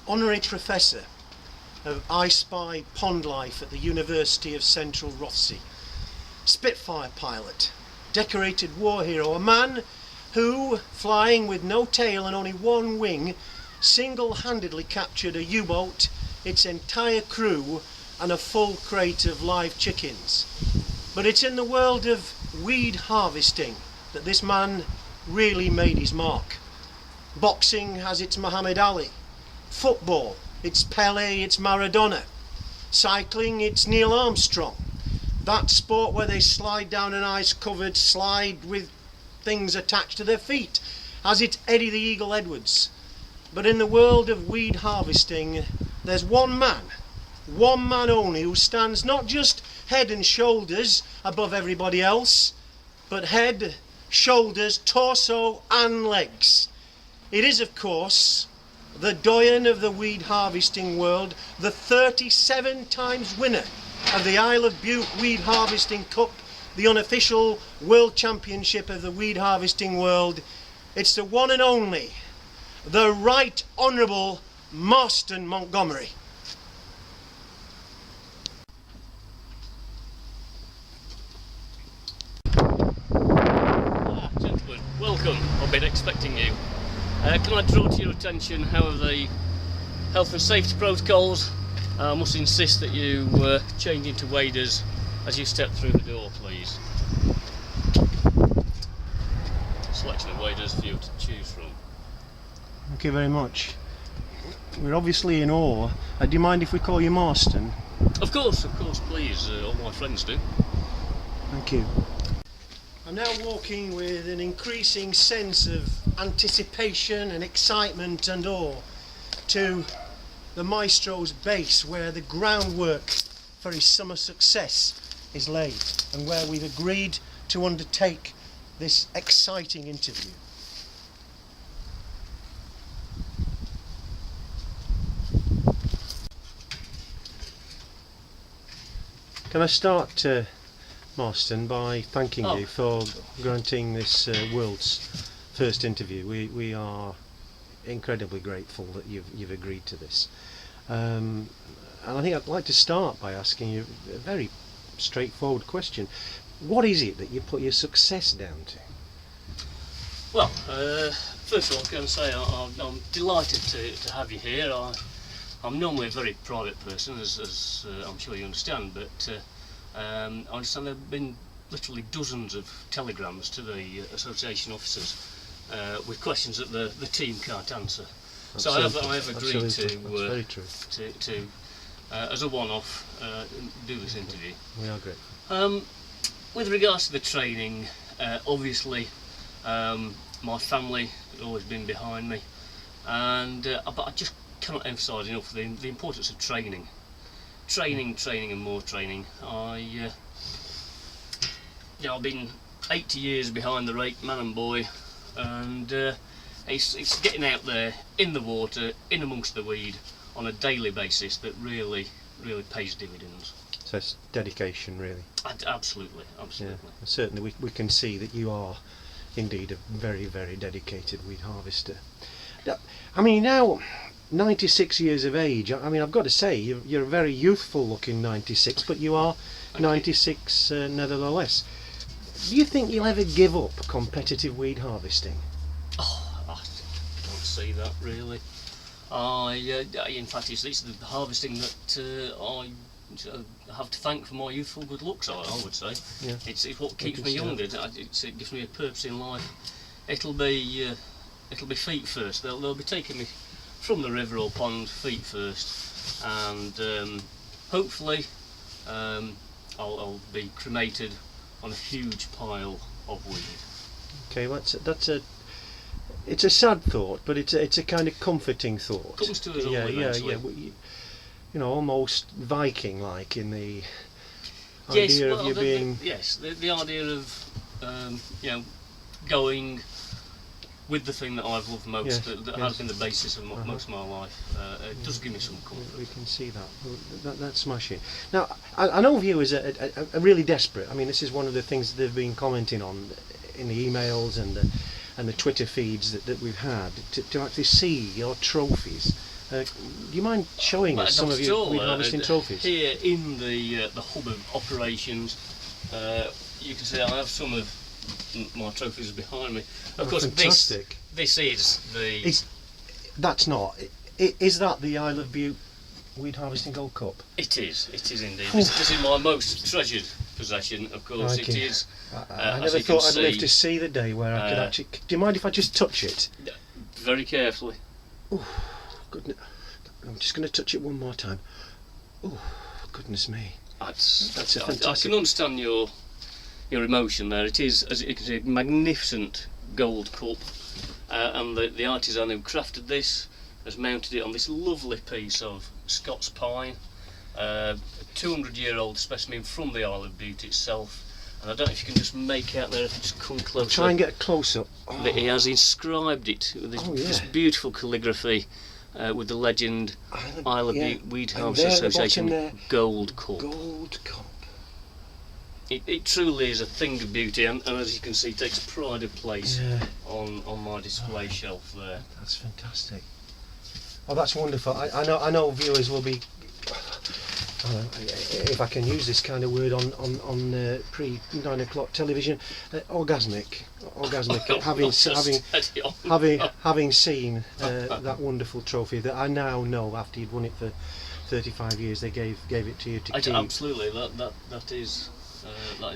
Honorary Professor of I Spy Pond Life at the University of Central Rothsey, Spitfire pilot, decorated war hero, a man who, flying with no tail and only one wing, single-handedly captured a U-boat, its entire crew and a full crate of live chickens. But it's in the world of weed harvesting that this man really made his mark. Boxing has its Muhammad Ali, football it's Pele, it's Maradona, cycling it's Neil Armstrong, that sport where they slide down an ice-covered slide with things attached to their feet has its Eddie the Eagle Edwards. But in the world of weed harvesting there's one man only, who stands not just head and shoulders above everybody else, but head, shoulders, torso and legs. It is, of course, the doyen of the weed harvesting world, the 37 times winner of the Isle of Bute Weed Harvesting Cup, the unofficial World Championship of the weed harvesting world. It's the one and only, the Right Honourable Marston Montgomery. Gentlemen, welcome. I've been expecting you. Can I draw to your attention, however, the health and safety protocols? I must insist that you change into waders as you step through the door, please. Selection of waders for you to choose from. Thank you very much. We're obviously in awe. Do you mind if we call you Marston? Of course, please. All my friends do. Thank you. I'm now walking with an increasing sense of anticipation and excitement and awe to the maestro's base, where the groundwork for his summer success is laid and where we've agreed to undertake this exciting interview. Can I start, Marston, by thanking you for granting this world's first interview. We are incredibly grateful that you've agreed to this. And I think I'd like to start by asking you a very straightforward question. What is it that you put your success down to? Well, first of all, I can say I'm delighted to have you here. I'm normally a very private person, as I'm sure you understand, but I understand there have been literally dozens of telegrams to the association officers with questions that the team can't answer. Absolutely. So I have agreed to as a one-off, do this interview. We are great. With regards to the training, obviously my family has always been behind me, and but I just cannot emphasise enough the importance of training, and more training. I've been 80 years behind the rake, man and boy, and it's getting out there in the water, in amongst the weed, on a daily basis that really pays dividends. So it's dedication, really. Absolutely. Yeah, certainly we can see that you are indeed a very, very dedicated weed harvester. I mean, now 96 years of age, I mean, I've got to say you're a very youthful looking 96, but you are 96 nevertheless. Do you think you'll ever give up competitive weed harvesting? Oh, I don't see that really. In fact, it's the harvesting that I have to thank for my youthful good looks, I would say. Yeah. It's what keeps me younger. It gives me a purpose in life. It'll be feet first. They'll be taking me from the river or pond feet first, and hopefully I'll be cremated on a huge pile of weed. Okay, it's a sad thought, but it's a kind of comforting thought. Comes to us all eventually. You know, almost Viking-like in the idea of you being. The idea of going with the thing that I've loved most, that has been the basis of most of my life. It does give me some comfort. We can see that. That's smashing. Now, I know viewers are really desperate. I mean, this is one of the things that they've been commenting on in the emails and the Twitter feeds that we've had, to actually see your trophies Do you mind showing us some of your weed harvesting trophies? Here in the hub of operations, you can see I have some of my trophies behind me. Of course, fantastic. This is the. Is that the Isle of Bute Weed Harvesting Gold Cup? It is indeed. This is my most treasured possession, of course. It is. I never thought I'd live to see the day where I could actually. Do you mind if I just touch it? Very carefully. Oh, goodness. I'm just going to touch it one more time. Oh, goodness me. That's a fantastic. I can understand your emotion there. It is, as you can see, a magnificent gold cup, and the artisan who crafted this has mounted it on this lovely piece of Scots pine, a 200-year-old specimen from the Isle of Bute itself. And I don't know if you can just make out there, if you just come closer. Try and get a close up. Oh. That he has inscribed it with this beautiful calligraphy with the legend Isle of Bute Weed Harvest Association Gold Cup. Gold Cup. It truly is a thing of beauty, and as you can see, it takes pride of place on my display shelf there. That's fantastic. Oh, that's wonderful. I know viewers will be, if I can use this kind of word on pre 9 o'clock television, orgasmic, having seen that wonderful trophy that I now know after you'd won it for 35 years, they gave it to you to keep. Absolutely, that is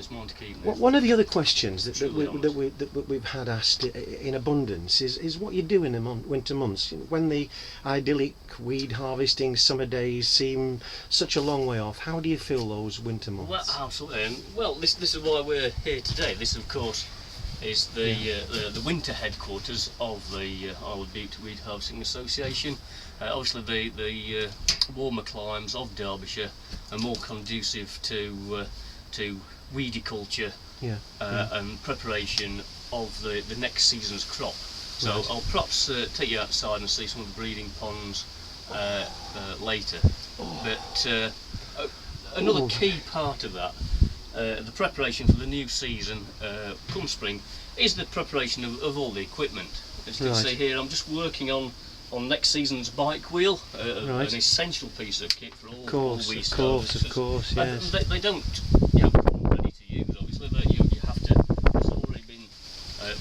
mine to keep. One of the other questions that we've had asked in abundance is what you do in the winter months, when the idyllic weed harvesting summer days seem such a long way off. How do you fill those winter months? Well, absolutely. Well, this is why we're here today. This, of course, is the winter headquarters of the Isle of Bute Weed Harvesting Association. Obviously, the warmer climes of Derbyshire are more conducive to weediculture and preparation of the next season's crop. So I'll perhaps take you outside and see some of the breeding ponds later. But another key part of that, the preparation for the new season come spring, is the preparation of all the equipment. As you can see here, I'm just working on next season's bike wheel, an essential piece of kit for all weed harvesters. Of course, yes. They don't come ready to use, obviously. You have to. It's already been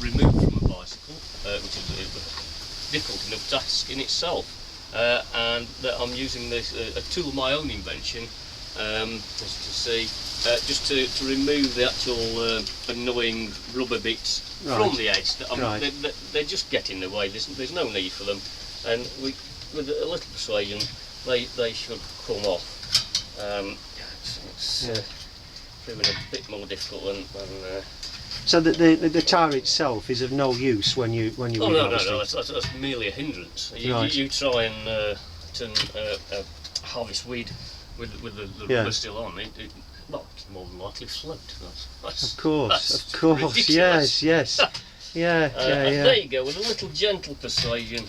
removed from a bicycle, which is a difficult enough task in itself. And that I'm using this a tool of my own invention, as you can see, just to remove the actual annoying rubber bits from the edge. They just get in the way. There's no need for them. And with a little persuasion, they should come off. It's proving a bit more difficult than. So the tire itself is of no use when you no, that's merely a hindrance. You try and harvest weed with the rubber still on. It's more than likely float. That's of course, ridiculous. yes. There you go, with a little gentle persuasion.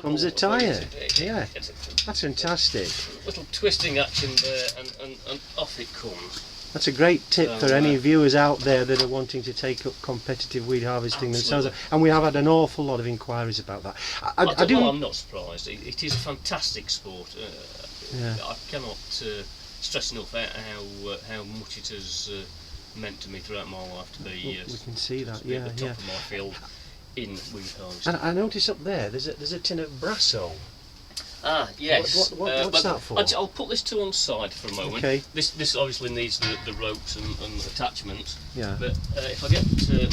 Comes a tyre. That's fantastic. Little twisting action there, and off it comes. That's a great tip for any viewers out there that are wanting to take up competitive weed harvesting themselves. And we have had an awful lot of inquiries about that. I'm not surprised. It is a fantastic sport. I cannot stress enough how much it has meant to me throughout my life to be we can see that, at the top of my field in weed harvesting. And I notice up there's a tin of Brasso. Yes. What's that for? I'll put this to one side for a moment. Okay. This obviously needs the ropes and attachments. Yeah. But if I get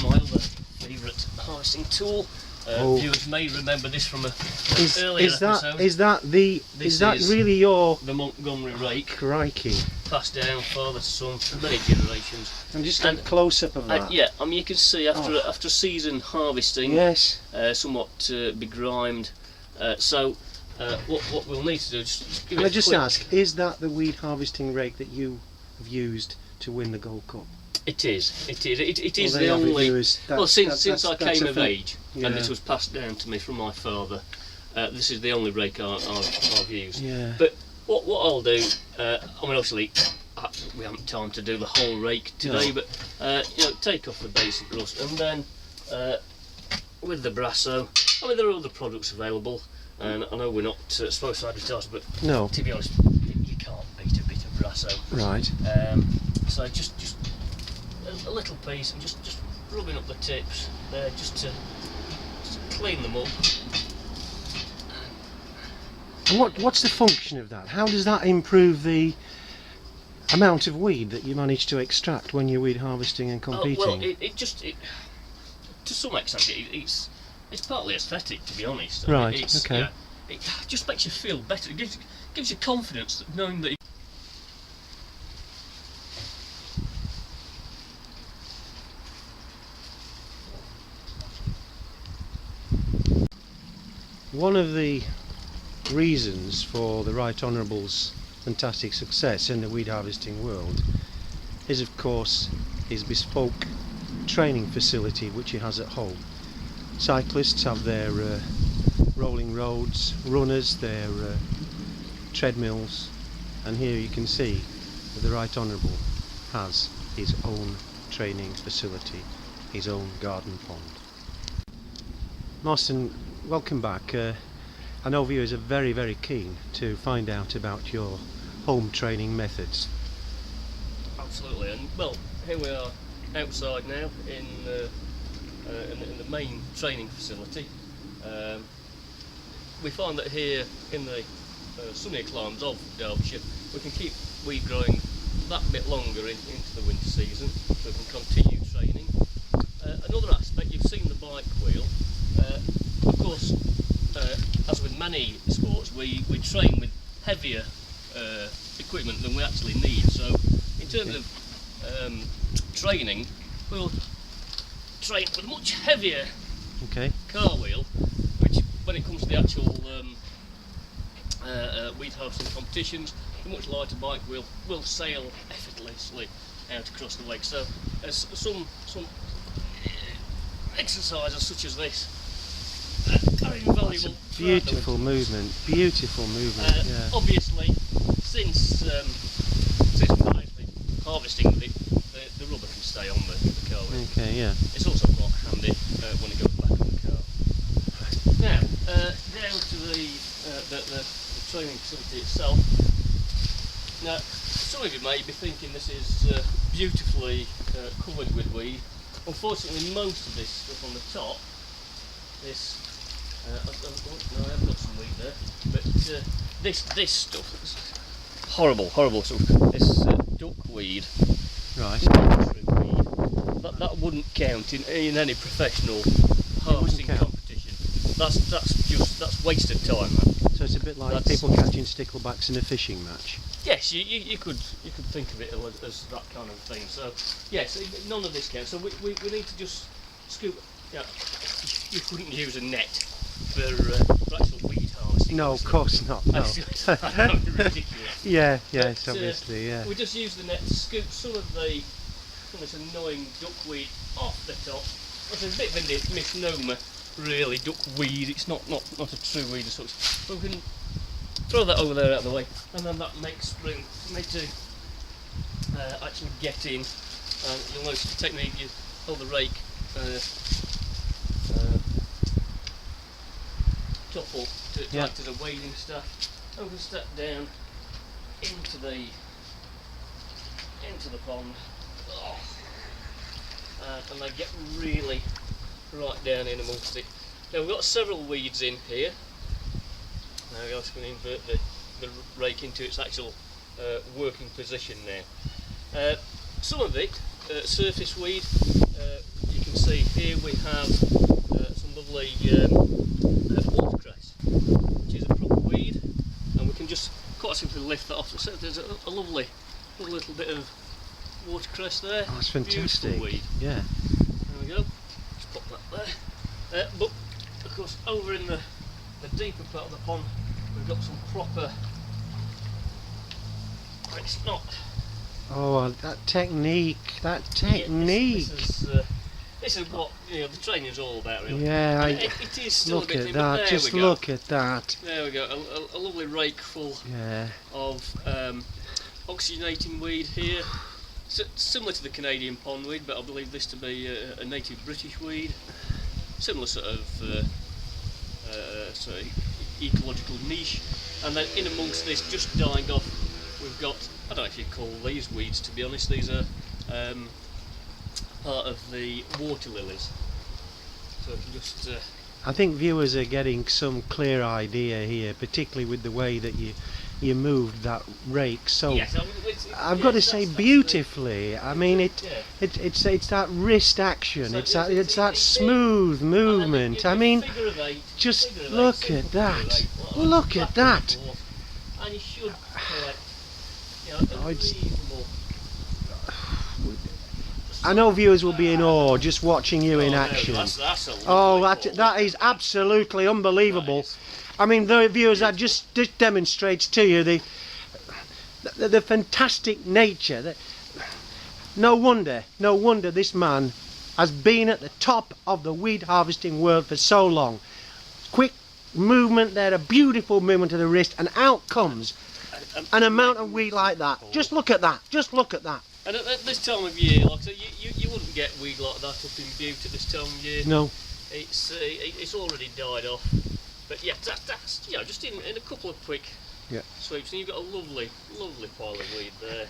my other favourite harvesting tool, viewers may remember this from an earlier episode. Is that really your the Montgomery rake? Crikey. Passed down father to son for many generations. I'm just getting a close up of that. You can see after season harvesting, somewhat begrimed. What we'll need to do is give Can I just ask, is that the weed harvesting rake that you have used to win the Gold Cup? It is. It is the only. Since I came of age, and this was passed down to me from my father, this is the only rake I've used. Yeah. But what I'll do, obviously, we haven't time to do the whole rake today, but take off the basic rust, and then with the Brasso, there are other products available. And I know we're not supposed to advertise, but No. to be honest, you can't beat a bit of brasso. Right. So just a little piece, and just rubbing up the tips there, just to clean them up. And what's the function of that? How does that improve the amount of weed that you manage to extract when you're weed harvesting and competing? Well, it to some extent it's partly aesthetic, to be honest. Right. It's, okay. Yeah, it just makes you feel better. It gives you confidence that knowing that. One of the reasons for the Right Honourable's fantastic success in the weed harvesting world is, of course, his bespoke training facility which he has at home. Cyclists have their rolling roads, runners their treadmills, and here you can see that the Right Honourable has his own training facility, his own garden pond. Marston, welcome back. I know viewers are very, very keen to find out about your home training methods. Absolutely, and well, here we are outside now in the main training facility. We find that here in the sunnier climes of Derbyshire, we can keep weed growing that bit longer into the winter season, so we can continue training. Another aspect, you've seen the bike wheel. Of course, as with many sports, we train with heavier equipment than we actually need. So, in terms of training, we'll train with a much heavier car wheel, which, when it comes to the actual weed harvesting competitions, the much lighter bike wheel will sail effortlessly out across the lake. So, some exercises such as this are invaluable. Beautiful movement, yeah. Obviously, since nicely harvesting with it, the rubber can stay on the car wheel. Okay, yeah. It's also quite handy when it goes back on the car. Now, down to the training facility itself. Now, some of you may be thinking this is beautifully covered with weed. Unfortunately, most of this stuff on the top, this no, I have got some weed there, but this stuff, horrible stuff. This duckweed, right? Weed, that wouldn't count in any professional harvesting competition. That's wasted time. Man. So it's a bit like people catching sticklebacks in a fishing match. Yes, you could think of it as that kind of thing. So yes, none of this counts. So we need to just scoop. Yeah, you couldn't use a net for actual weed harvesting. No, of course not. No. That would be ridiculous. Yeah, But, it's obviously, yeah. We just use the net to scoop some of this annoying duckweed off the top. It's a bit of a misnomer, really. Duckweed. It's not a true weed as such. But we can throw that over there out of the way, and then that makes room for me to actually get in. And you'll notice the technique: you hold the rake topple to act as a wading staff. I'm going to step down into the pond, and I get really right down in amongst it. Now we've got several weeds in here. Now we're just going to invert the rake into its actual working position now. Some of it, surface weed, you can see here we have some lovely watercress, which is a proper weed, and we can just quite simply lift that off. So there's a lovely little bit of watercress there. Oh, that's fantastic. Beautiful weed. Yeah. There we go. Just pop that there. But of course, over in the deeper part of the pond, we've got some proper. It's not. Oh, that technique. Yeah, this is what the training is all about, really. Yeah, it is still look a bit at thin, that. but Just look at that. There we go. A lovely rake full of oxygenating weed here. Similar to the Canadian pondweed, but I believe this to be a native British weed. Similar sort of ecological niche. And then in amongst this, just dying off, we've got, I don't know if you call these weeds, to be honest. These are part of the water lilies. So if you just I think viewers are getting some clear idea here, particularly with the way that you moved that rake. So yes, I've got to say beautifully. I mean it's that wrist action. It's that smooth movement. I mean, just look at that. Look at that. And you should collect, I know viewers will be in awe just watching you in action. That is absolutely unbelievable. I mean, the viewers, that just demonstrates to you the fantastic nature. No wonder this man has been at the top of the weed harvesting world for so long. Quick movement there, a beautiful movement of the wrist, and out comes an amount of weed like that. Just look at that. Just look at that. And at this time of year, like I said, you wouldn't get weed like that up in Bute at this time of year. No. It's already died off. But yeah, that's just in a couple of quick sweeps, and you've got a lovely pile of weed there.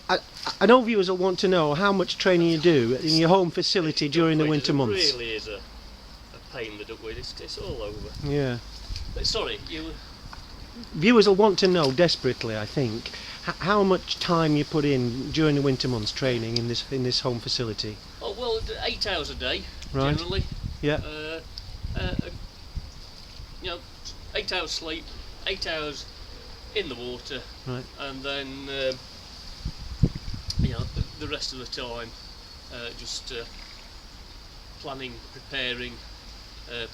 I know viewers will want to know how much training you do in your home facility during the winter months. It really is a pain, the duckweed. It's all over. Yeah. But sorry, you. Viewers will want to know desperately, I think, how much time you put in during the winter months training in this home facility. Oh well, 8 hours a day, right. Generally. Yeah. 8 hours sleep, 8 hours in the water, right. And then the rest of the time just planning, preparing the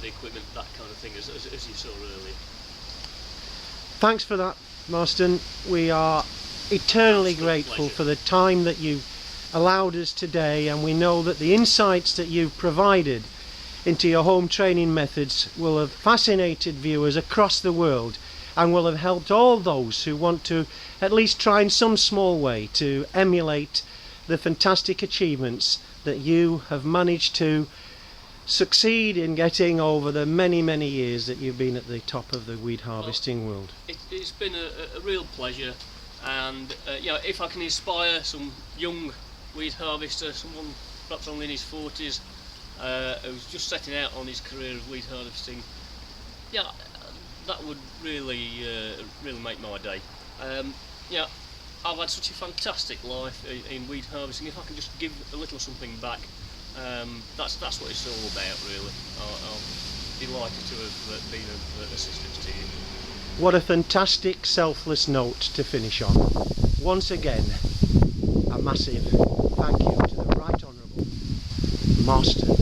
equipment, that kind of thing, as you saw earlier. Thanks for that, Marston. We are eternally grateful for the time that you allowed us today, and we know that the insights that you've provided into your home training methods will have fascinated viewers across the world, and will have helped all those who want to at least try in some small way to emulate the fantastic achievements that you have managed to succeed in getting over the many years that you've been at the top of the weed harvesting world. It's been a real pleasure, and if I can inspire some young weed harvester, someone perhaps only in his 40s, who's just setting out on his career of weed harvesting, that would really make my day. I've had such a fantastic life in weed harvesting. If I can just give a little something back, that's what it's all about, really. I'm delighted to have been of assistance to you. What a fantastic selfless note to finish on. Once again, a massive thank you to the Right Honourable Marston